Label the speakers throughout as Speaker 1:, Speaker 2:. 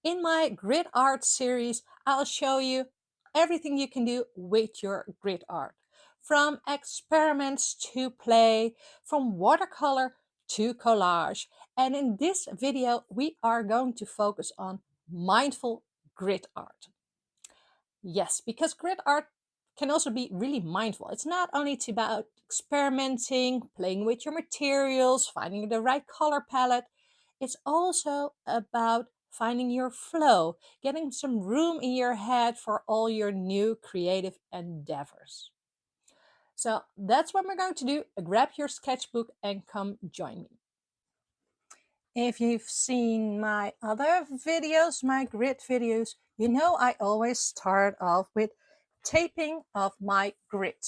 Speaker 1: In my grid art series, I'll show you everything you can do with your grid art. From experiments to play, from watercolor to collage. And in this video, we are going to focus on mindful grid art. Yes, because grid art can also be really mindful. It's not only about experimenting, playing with your materials, finding the right color palette. It's also about finding your flow, getting some room in your head for all your new creative endeavors. So that's what we're going to do. Grab your sketchbook and come join me. If you've seen my other videos, my grid videos, you know I always start off with taping of my grid.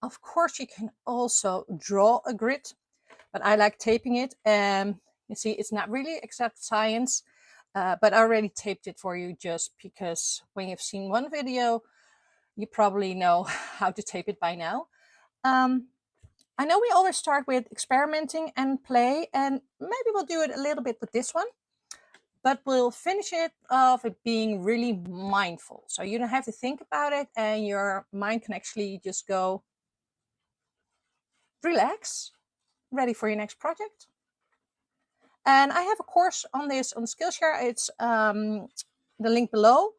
Speaker 1: Of course, you can also draw a grid, but I like taping it. And you see, it's not really exact science, but I already taped it for you just because when you've seen one video, you probably know how to tape it by now. I know we always start with experimenting and play, and maybe we'll do it a little bit with this one, but we'll finish it off with being really mindful. So you don't have to think about it, and your mind can actually just go relax, ready for your next project. And I have a course on this on Skillshare. It's the link below.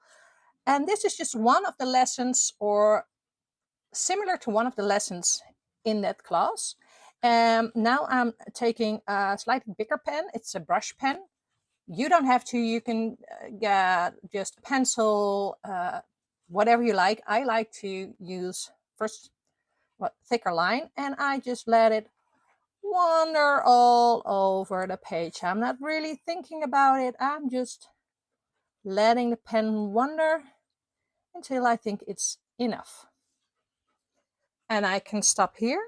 Speaker 1: And this is just one of the lessons, or similar to one of the lessons in that class. Now I'm taking a slightly bigger pen. It's a brush pen. You don't have to. You can get just a pencil, whatever you like. I like to use first thicker line, and I just let it wander all over the page. I'm not really thinking about it. I'm just letting the pen wander until I think it's enough. And I can stop here.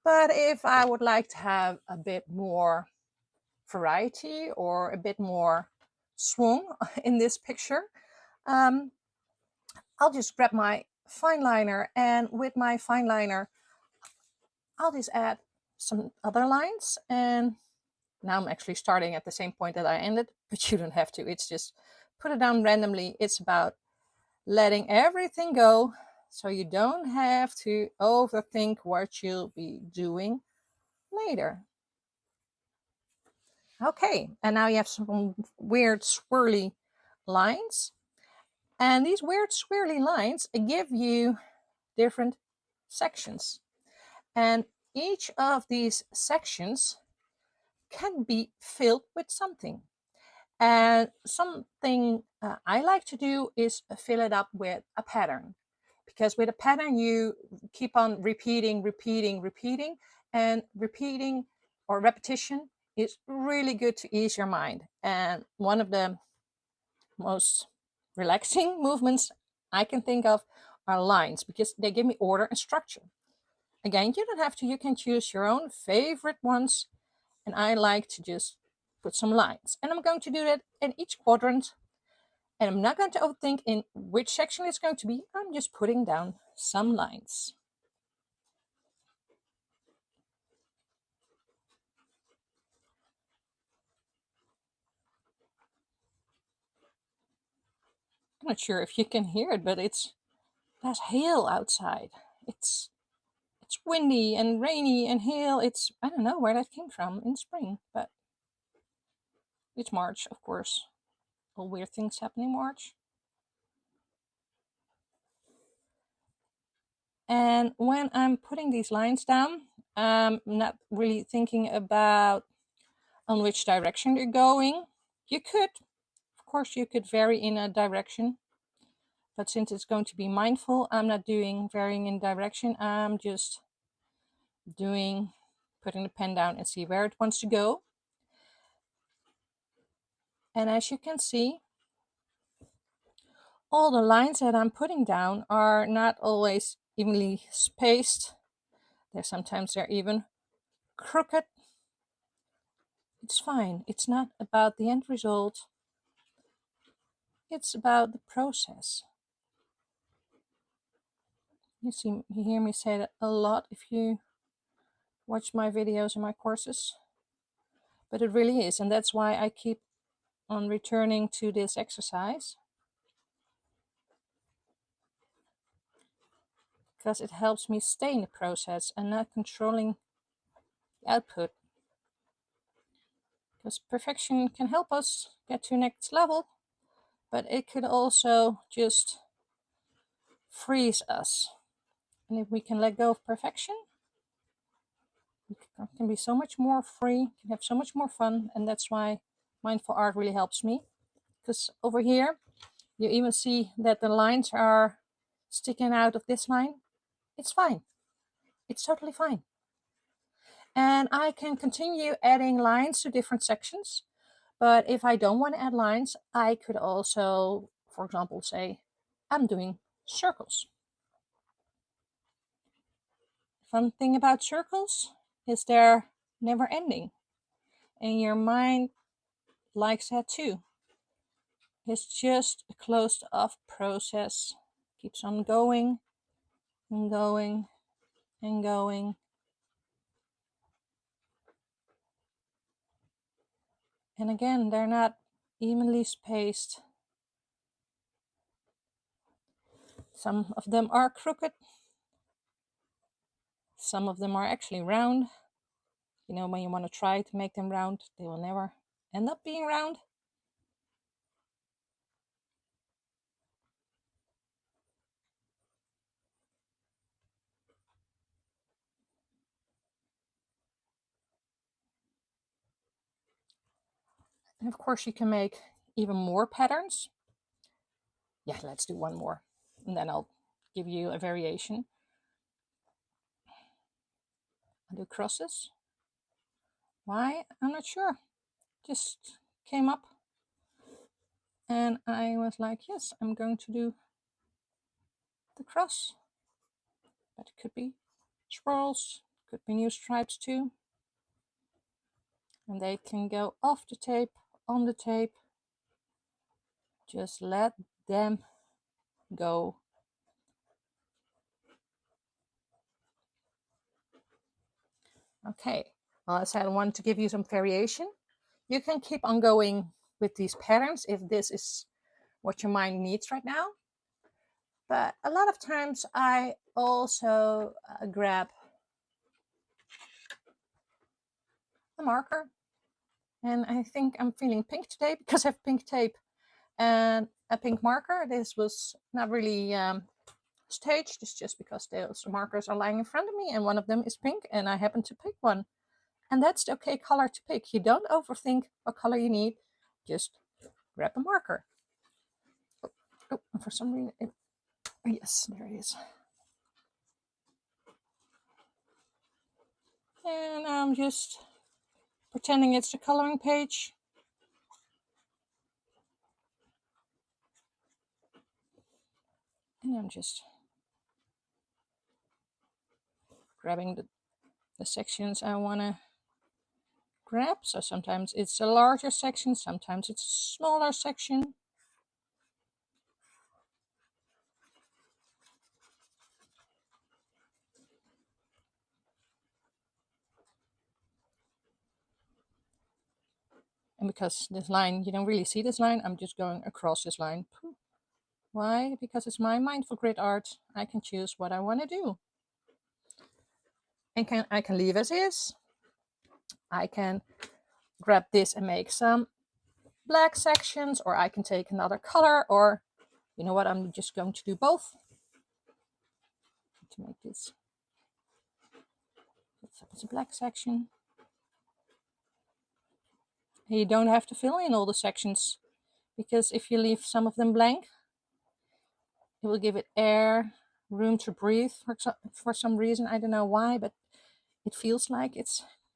Speaker 1: But if I would like to have a bit more variety or a bit more swung in this picture, I'll just grab my fine liner, and with my fine liner, I'll just add some other lines. And now I'm actually starting at the same point that I ended, but you don't have to. It's just put it down randomly. It's about letting everything go so you don't have to overthink what you'll be doing later. Okay, and now you have some weird swirly lines. And these weird swirly lines give you different sections. And each of these sections can be filled with something. And something I like to do is fill it up with a pattern. Because with a pattern, you keep on repeating, and repeating or repetition is really good to ease your mind. And one of the most relaxing movements I can think of are lines, because they give me order and structure. Again, you don't have to. You can choose your own favorite ones. And I like to just put some lines. And I'm going to do that in each quadrant. And I'm not going to overthink in which section it's going to be. I'm just putting down some lines. I'm not sure if you can hear it, but there's hail outside. It's windy and rainy and hail. I don't know where that came from in spring, but it's March, of course. All weird things happen in March. And when I'm putting these lines down, I'm not really thinking about on which direction they're going. Of course, you could vary in a direction. But since it's going to be mindful, I'm not doing varying in direction. I'm just putting the pen down and see where it wants to go. And as you can see, all the lines that I'm putting down are not always evenly spaced. Sometimes they're even crooked. It's fine. It's not about the end result. It's about the process. You hear me say that a lot if you watch my videos and my courses. But it really is, and that's why I keep on returning to this exercise, because it helps me stay in the process and not controlling the output. Because perfection can help us get to the next level, but it could also just freeze us. And if we can let go of perfection, we can be so much more free, can have so much more fun. And that's why mindful art really helps me. Because over here, you even see that the lines are sticking out of this line. It's fine. It's totally fine. And I can continue adding lines to different sections. But if I don't want to add lines, I could also, for example, say, I'm doing circles. Fun thing about circles is they're never ending. And your mind likes that too. It's just a closed off process. Keeps on going and going and going. And again, they're not evenly spaced. Some of them are crooked. Some of them are actually round. You know, when you want to try to make them round, they will never end up being round. And of course, you can make even more patterns. Yeah, let's do one more, and then I'll give you a variation. I'll do crosses. Why? I'm not sure. Just came up. And I was like, yes, I'm going to do the cross. But it could be swirls, could be new stripes too. And they can go off the tape, on the tape. Just let them go. Okay, well, as I wanted to give you some variation. You can keep on going with these patterns if this is what your mind needs right now. But a lot of times I also grab a marker. And I think I'm feeling pink today because I have pink tape and a pink marker. This was not really staged. It's just because those markers are lying in front of me and one of them is pink and I happen to pick one. And that's the okay color to pick. You don't overthink what color you need. Just grab a marker. Oh, and for some reason, yes, there it is. And I'm just pretending it's the coloring page. And I'm just grabbing the sections I want to grab. So sometimes it's a larger section, sometimes it's a smaller section. And because this line, you don't really see this line, I'm just going across this line. Why? Because it's my mindful grid art. I can choose what I want to do. And I can leave as is. I can grab this and make some black sections, or I can take another color, or you know what, I'm just going to do both. To make this, it's a black section. You don't have to fill in all the sections, because if you leave some of them blank, it will give it air, room to breathe for some reason. I don't know why, but it feels like it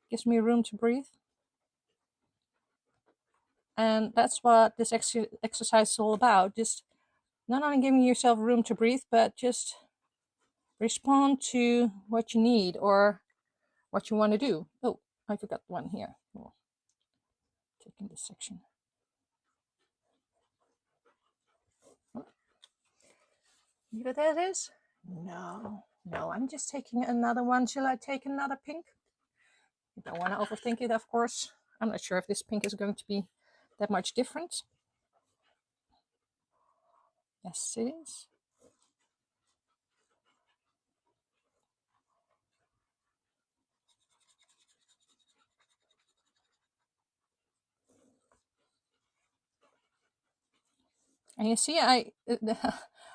Speaker 1: gives me room to breathe. And that's what this exercise is all about. Just not only giving yourself room to breathe, but just respond to what you need or what you want to do. Oh, I forgot one here. Oh, taking this section. Leave it as is? No, I'm just taking another one. Shall I take another pink? You don't want to overthink it, of course. I'm not sure if this pink is going to be that much different. Yes, it is. And you see, I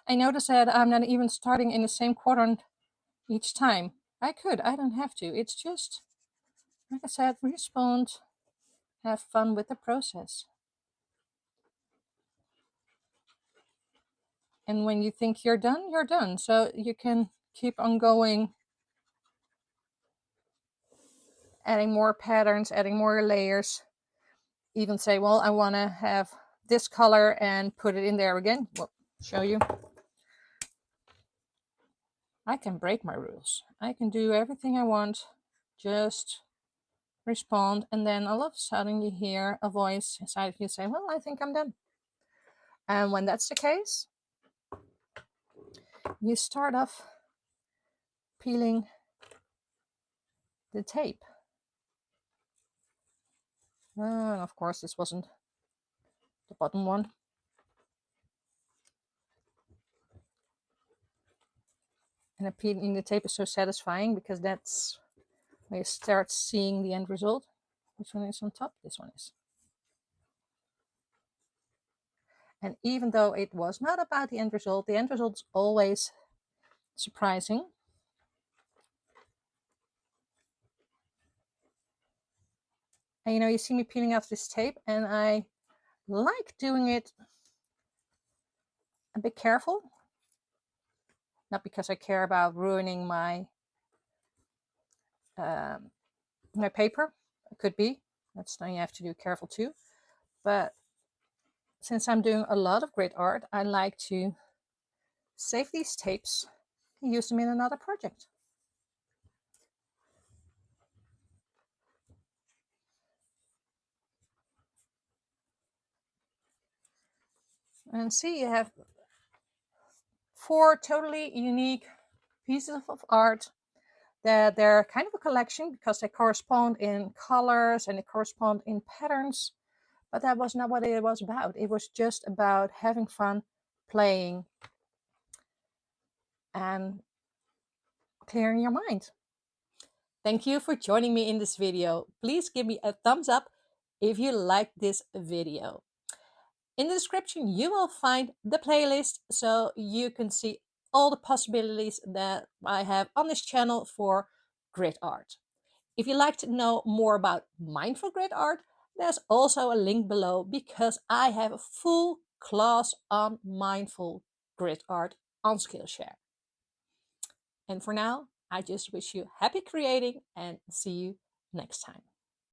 Speaker 1: noticed that I'm not even starting in the same quadrant each time. I don't have to. It's just, like I said, respond, have fun with the process. And when you think you're done, you're done. So you can keep on going, adding more patterns, adding more layers. Even say, well, I want to have this color and put it in there again. Well, show you. I can break my rules. I can do everything I want. Just respond, and then all of a sudden you hear a voice inside of you say, well, I think I'm done. And when that's the case, you start off peeling the tape. And of course, this wasn't the bottom one. And peeling the tape is so satisfying because that's where you start seeing the end result. Which one is on top? This one is. And even though it was not about the end result is always surprising. And you see me peeling off this tape, and I like doing it a bit careful. Not because I care about ruining my my paper. It could be. That's something you have to do careful too. But since I'm doing a lot of grid art, I like to save these tapes and use them in another project. And see, you have 4 totally unique pieces of art that they're kind of a collection because they correspond in colors and they correspond in patterns. But that was not what it was about. It was just about having fun, playing, and clearing your mind. Thank you for joining me in this video. Please give me a thumbs up if you liked this video. In the description, you will find the playlist so you can see all the possibilities that I have on this channel for grid art. If you'd like to know more about mindful grid art, there's also a link below because I have a full class on mindful grid art on Skillshare. And for now, I just wish you happy creating and see you next time.